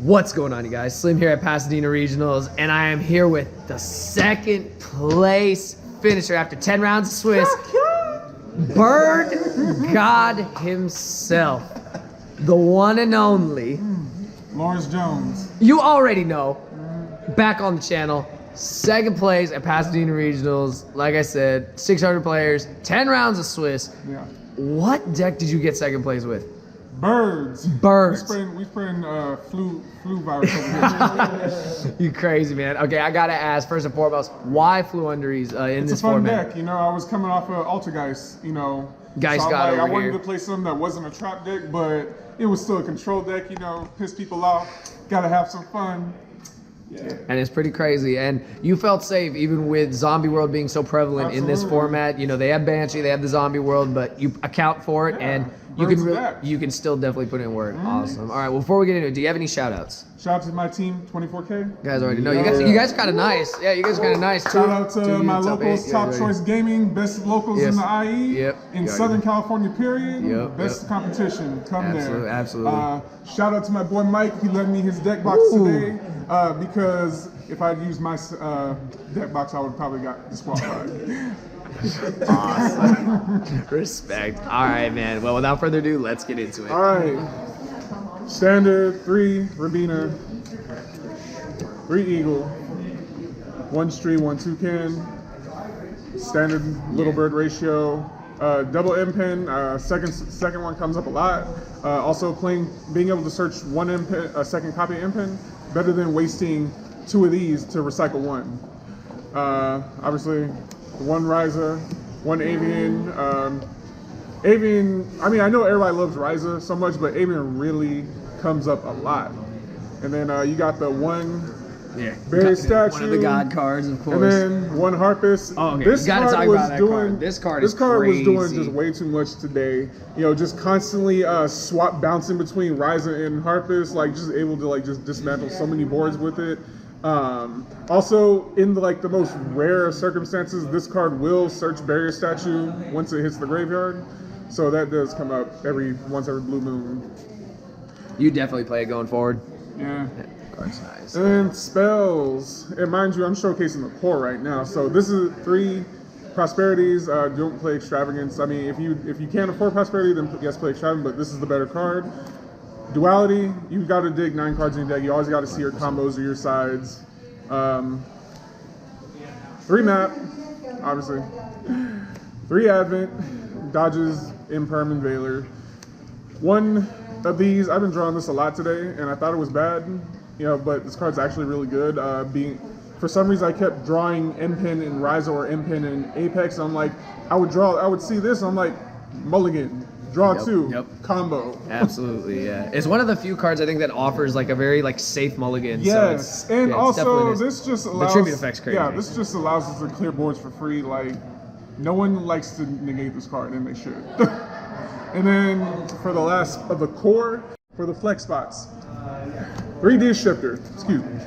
What's going on, you guys? Slim here at Pasadena Regionals, and I am here with the second place finisher after 10 rounds of Swiss. Bird God himself, the one and only Lawrence Jones. You already know, back on the channel, second place at Pasadena Regionals. Like I said, 600 players, 10 rounds of Swiss. Yeah. What deck did you get second place with? Birds. Birds. We spraying flu virus over here. You crazy, man. Okay, I gotta ask first and foremost, why Fluwandereeze in this format? It's a fun deck, you know. I was coming off of Altergeist, you know. Geist so got I over wanted here. to play something that wasn't a trap deck, but it was still a control deck, you know. Piss people off. Gotta have some fun. Yeah. And it's pretty crazy. And you felt safe even with Zombie World being so prevalent in this format. You know, they have Banshee, they have the Zombie World, but you account for it and you can still definitely put in work. Awesome. All right, well, before we get into it, do you have any shout outs? Shout out to my team, 24K. You guys already know. You guys kind of nice. Yeah, you guys kind of nice. Shout out to my locals, Top Choice Gaming, best locals in the IE. In Southern California, period. Best competition. Come there. Absolutely. Shout out to my boy Mike. He lent me his deck box today because if I'd used my deck box, I would probably got disqualified. Awesome. Respect. All right, man. Well, without further ado, let's get into it. All right. Standard 3 Rabina, 3 Eagle, 1 Stream, 1 Toucan, standard Little Bird ratio, double M pin. Second one comes up a lot. Also being able to search one M pin, a second copy M pin, better than wasting 2 of these to recycle 1. Obviously, 1 Ryza, 1 Avian. Avian, I mean, I know everybody loves Ryza so much, but Avian really comes up a lot. And then you got the 1 Barrier Statue. One of the God cards, of course. And then 1 Harpist. Oh, okay. This card was doing, This card was crazy. doing just way too much today. You know, just constantly bouncing between Ryza and Harpist, like just able to just dismantle so many boards with it. Also, in the most rare of circumstances, this card will search Barrier Statue once it hits the graveyard. So that does come up once every blue moon. You definitely play it going forward. Yeah. Card's nice. And spells. And mind you, I'm showcasing the core right now. So this is 3 Prosperities. Don't play Extravagance. I mean, if you can't afford Prosperity, then yes, play Extravagant, but this is the better card. Duality, you've got to dig 9 cards in your deck. You always got to see your combos or your sides. 3 Map, obviously. 3 Advent, Dodges, Imperm, and Veiler. 1 of these, I've been drawing this a lot today, and I thought it was bad, you know, but this card's actually really good. For some reason, I kept drawing M-Pin in Ryza or M-Pin in Apex, and I'm like, I would see this, and I'm like, mulligan. Draw 2, combo. Absolutely, yeah. It's one of the few cards I think that offers a very safe mulligan. Yes, so and also this just allows the tribute effect's crazy. Yeah, this just allows us to clear boards for free. Like, no one likes to negate this card, and they should. And then for the last of the core, for the flex spots, 3D Shifter. Excuse me,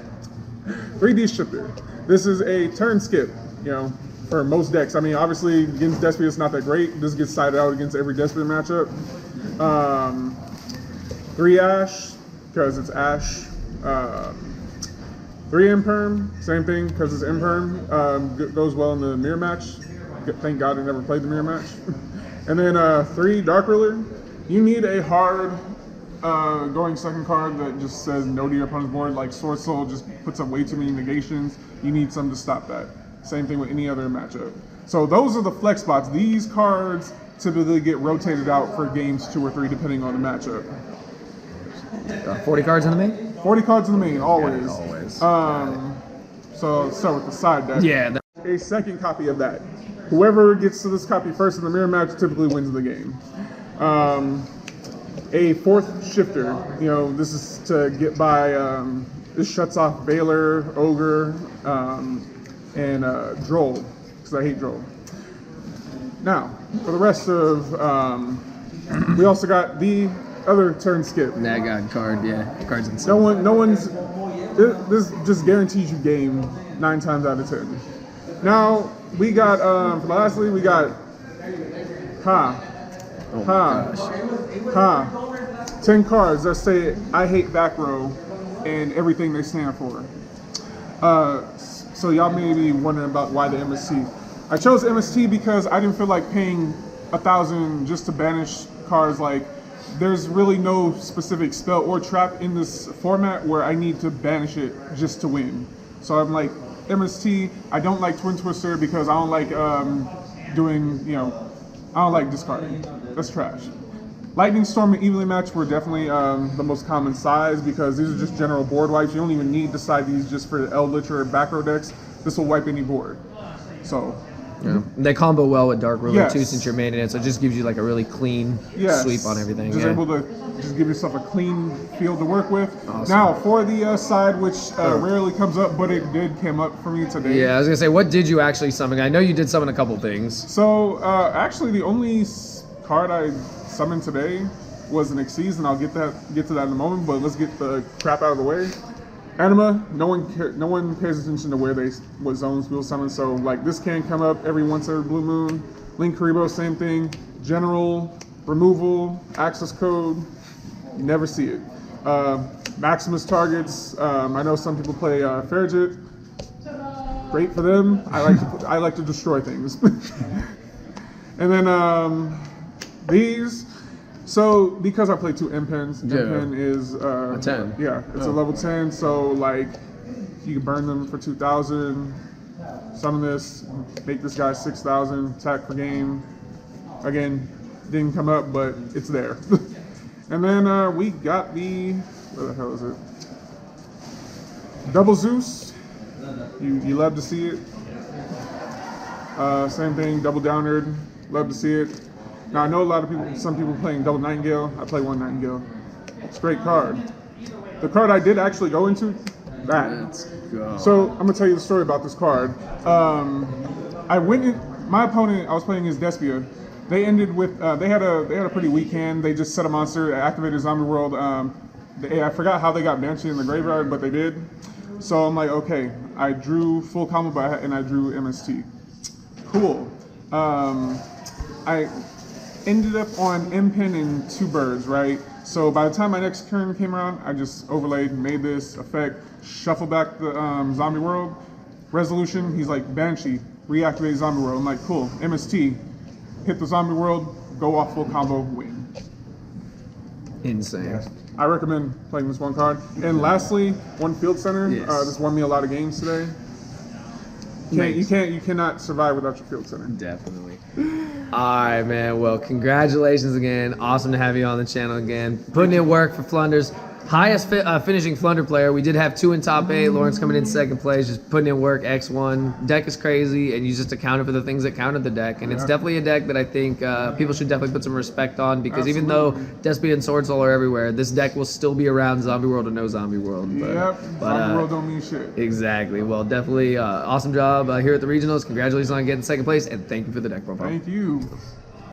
3D Shifter. This is a turn skip. You know. For most decks. I mean, obviously, against Despot, it's not that great. This gets sided out against every Despot matchup. 3 Ash, because it's Ash. 3 Imperm, same thing, because it's Imperm. Goes well in the mirror match. Thank God I never played the mirror match. And then 3 Dark Ruler. You need a hard going second card that just says no to your opponent's board. Like Sword Soul just puts up way too many negations. You need something to stop that. Same thing with any other matchup. So those are the flex spots. These cards typically get rotated out for games 2 or 3 depending on the matchup. 40 cards in the main? 40 cards in the main, always. Yeah, always. So start with the side deck. Yeah. A second copy of that. Whoever gets to this copy first in the mirror match typically wins the game. A 4th Shifter. You know, this is to get by, this shuts off Veiler, Ogre, and Droll, because I hate Droll. Now, for the rest of, we also got the other turn skip. That God card, yeah. The card's insane. This just guarantees you game 9 times out of 10. Now, we got, lastly, we got, 10 cards that say, I hate back row, and everything they stand for. So y'all may be wondering about why the MST. I chose MST because I didn't feel like paying 1,000 just to banish cards. Like, there's really no specific spell or trap in this format where I need to banish it just to win. So I'm like, MST, I don't like Twin Twister because I don't like doing, you know, I don't like discarding. That's trash. Lightning Storm and Evenly Match were definitely the most common size because these are just general board wipes. You don't even need to side these just for the Eldritch or back row decks. This will wipe any board. So. Yeah. They combo well with Dark Ruler Yes. too, since you're manning it, so it just gives you like a really clean sweep on everything. Just yeah. able to just give yourself a clean field to work with. Awesome. Now for the side, which rarely comes up, but it did come up for me today. Yeah, I was gonna say, what did you actually summon? I know you did summon a couple things. So actually, the only card I summoned today was an Xyz, and I'll get to that in a moment. But let's get the crap out of the way. Anima, no one pays attention to what zones we'll summon. So like this can come up every once every blue moon. Link Karibo, same thing. General, removal, access code, you never see it. Maximus targets. I know some people play Farragut. Great for them. I like to destroy things. And then these. So because I play 2 M-Pens, M-Pen is a 10. Yeah, it's a level 10. So like you can burn them for 2,000. Summon this, make this guy 6,000. Attack per game. Again, didn't come up, but it's there. And then we got the, where the hell is it? Double Zeus. You love to see it. Same thing, Double Downerd. Love to see it. Now I know some people playing Double Nightingale. I play 1 Nightingale. It's a great card. The card I did actually go into, that. Let's go. So I'm gonna tell you the story about this card. I went in, my opponent, I was playing his Despia. They ended with they had a pretty weak hand. They just set a monster, activated Zombie World. I forgot how they got Banshee in the graveyard, but they did. So I'm like, okay, I drew full combo and I drew MST. Cool. I ended up on M-Pen and 2 birds, right? So by the time my next turn came around, I just overlaid, made this effect, shuffle back the Zombie World. Resolution, he's like, Banshee, reactivate Zombie World. I'm like, cool, MST, hit the Zombie World, go off full combo, win. Insane. Yeah. I recommend playing this one card. And lastly, 1 Field Center. Yes. This won me a lot of games today. You cannot survive without your Field Center. Definitely. All right, man. Well, congratulations again. Awesome to have you on the channel again. Putting in work for Flunders. Highest finishing Flunder player. We did have 2 in top 8. Lawrence coming in 2nd place, just putting in work. X1 deck is crazy, and you just accounted for the things that counted the deck. And it's definitely a deck that I think people should definitely put some respect on, because even though Despia and Sword Soul are everywhere, this deck will still be around Zombie World or no Zombie World. But, Zombie World don't mean shit. Exactly. Well, definitely awesome job here at the regionals. Congratulations on getting 2nd place, and thank you for the deck profile. Thank you.